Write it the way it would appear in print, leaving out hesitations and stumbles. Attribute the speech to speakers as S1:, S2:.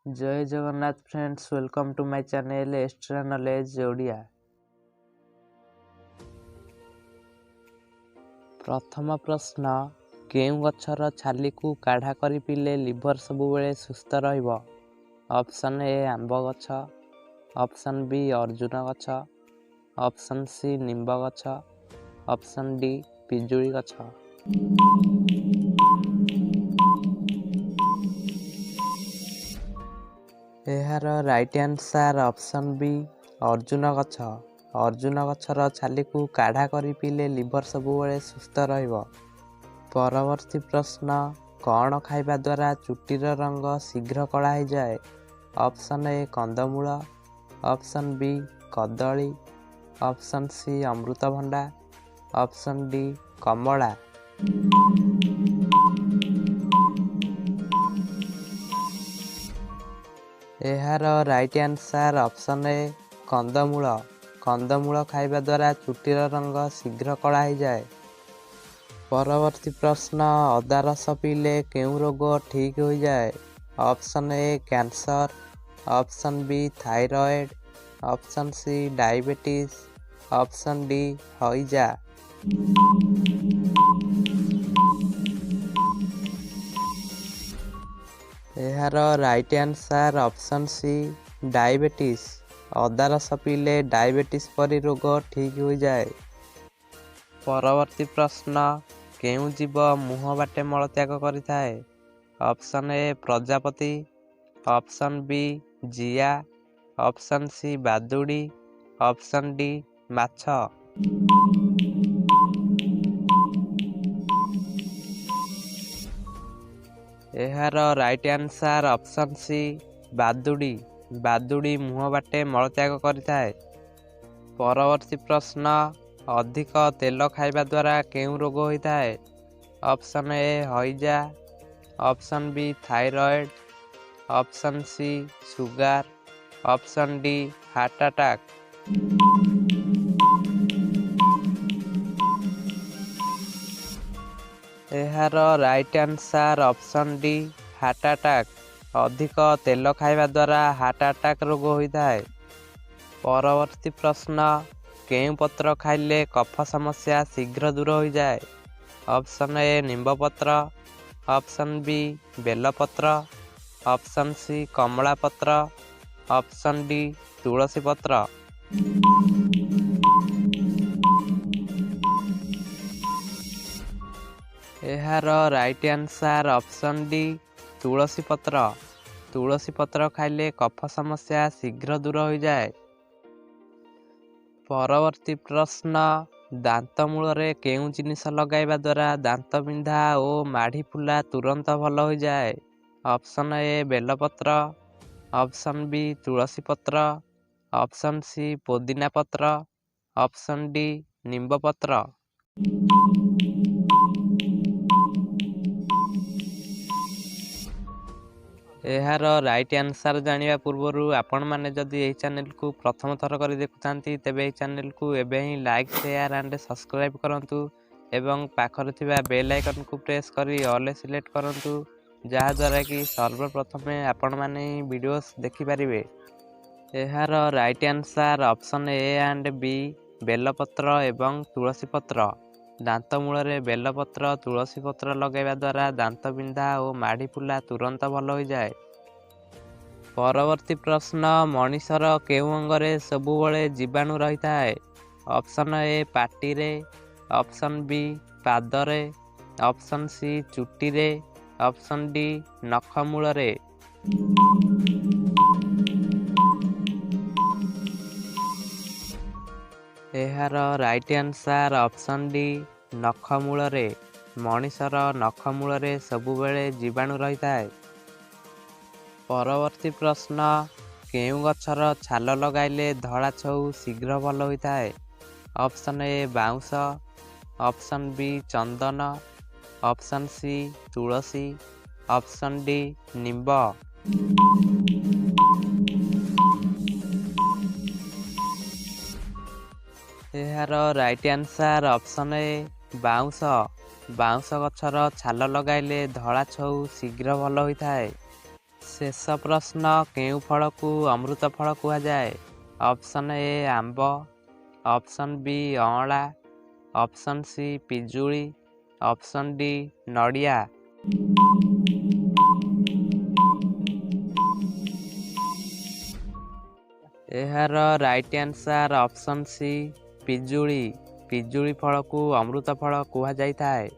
S1: जय Jagannath friends, welcome to my channel extra knowledge Odia. प्रथम प्रश्न, केउं गछर छाली को काढ़ा करी पीले लिवर सबुबेले सुस्थ रहिबो? ऑप्शन ए आंब गछ, ऑप्शन बी अर्जुन गछ, ऑप्शन सी निंब गछ, ऑप्शन डी पिजुली गछ। एहार राइट आंसर ऑप्शन बी अर्जुन गछ। अर्जुन गछर छाली को काढ़ा करी पीले लिवर सबुबेले सुस्थ रहिबो। परवर्ती प्रश्न, कौन खाइबा द्वारा चुटीर रंग शीघ्र कला हो जाए? ऑप्शन ए कंदमूल, ऑप्शन बी कदली, ऑप्शन सी अमृतभंडा, ऑप्शन डी कमला। एहार राइट आंसर ऑप्शन ए कंदमूल। कंदमूल खाइबा द्वारा चुटीर रंग शीघ्र कला हो जाए। परवर्ती प्रश्न, अदा रस पीले केउं रोग ठीक हो जाए? Option A cancer, option B thyroid, option C diabetes, option D हइजा। एहार right answer option C diabetes. अदा रस पीले डायबिटीज परी रोग ठीक हो जाए। परवर्ती प्रश्न, केउं जीव मुह बाटे मलत्याग करिथाए? ऑप्शन ए प्रजापति, ऑप्शन बी जिया, ऑप्शन सी बादुड़ी, ऑप्शन डी माछ। एहार राइट आंसर ऑप्शन सी बादुड़ी। बादुड़ी मुह बाटे मलत्याग करिथाए। परवर्ती प्रश्न, अधिक तेल खाइबा द्वारा केउं रोग होइथाए? ऑप्शन ए हइजा, option B thyroid, option C sugar, option D heart attack. एहार right answer option D heart attack. अधिक तेल खाइबा द्वारा हार्ट अटैक रोग होइथाए। परवर्ती प्रश्न, केउं पत्र खाइले कफ समस्या शीघ्र दूर हो जाए? ऑप्शन ए निंब पत्र, ऑप्शन बी बेलपत्र, ऑप्शन सी कमला पत्र, ऑप्शन डी तुलसी पत्र। एहार राइट आंसर ऑप्शन डी तुलसी पत्र। तुलसी पत्र खाइले कफ समस्या शीघ्र दूर हो जाए। परवर्ती प्रश्न, दांत मूल केउं जिनिस लगाइबा द्वारा दांत बिंधा और माढ़ी फुला तुरंत भल हो जाए? ऑप्शन ए बेलपत्र, ऑप्शन बी तुलसी पत्र, ऑप्शन सी पुदीना पत्र, ऑप्शन डी निंब पत्र। एहार राइट आंसर जानिबा पूर्वरु आपण माने जदि एही चैनल को प्रथम थर करी देखुथांती तेबे एही चैनल को एबे ही लाइक शेयर एंड सब्सक्राइब करंतु एवं पाखरे थिबा बेल आइकन को प्रेस करी ऑल सिलेक्ट करंतु जहा द्वारा कि सर्वप्रथमे आपण माने वीडियोस देखि परिबे। एहार right answer option A and B बेलपत्र एवं तुलसी पत्र। दांत मूल बेलपत्र तुलसी पत्र लगाइबा द्वारा दांत बिंधा और माढ़ी फुला तुरंत भल हो जाए। परवर्ती प्रश्न, मनीषर केउं अंगरे सबुबले जीवाणु रही थाए? ऑप्शन ए पाटी रे, ऑप्शन बी पादरे, ऑप्शन सी चुटी रे, ऑप्शन डी नख मूल रे। एहार राइट आंसर ऑप्शन डी नख मूल रे। मनीषर नख मूल रे सबुबेले जीवाणु रही थाए। परवर्ती प्रश्न, केउं गछर छाल लगाइले धड़ा छऊ शीघ्र भल होइथाए? ऑप्शन ए बाउंस, ऑप्शन बी चंदन, ऑप्शन सी तुलसी, ऑप्शन डी निंब। एहार राइट आंसर ऑप्शन ए बाउंस। बाउंस गछर छाल लगाइले धड़ा छऊ शीघ्र भल होइथाए। ଶେଷ ପ୍ରଶ୍ନ, କେଉଁ ଫଳକୁ ଅମୃତ ଫଳ କୁହାଯାଏ? ଅପସନ୍ ଏ ଆମ୍ବ, ଅପସନ୍ ବି ଅଁଳା, ଅପସନ୍ ସି ପିଜୁଳି, ଅପସନ୍ ଡି ନଡ଼ିଆ। ଏହାର ରାଇଟ୍ ଆନ୍ସର୍ ଅପସନ୍ ସି ପିଜୁଳି। ପିଜୁଳି ଫଳକୁ ଅମୃତ ଫଳ କୁହାଯାଇଥାଏ।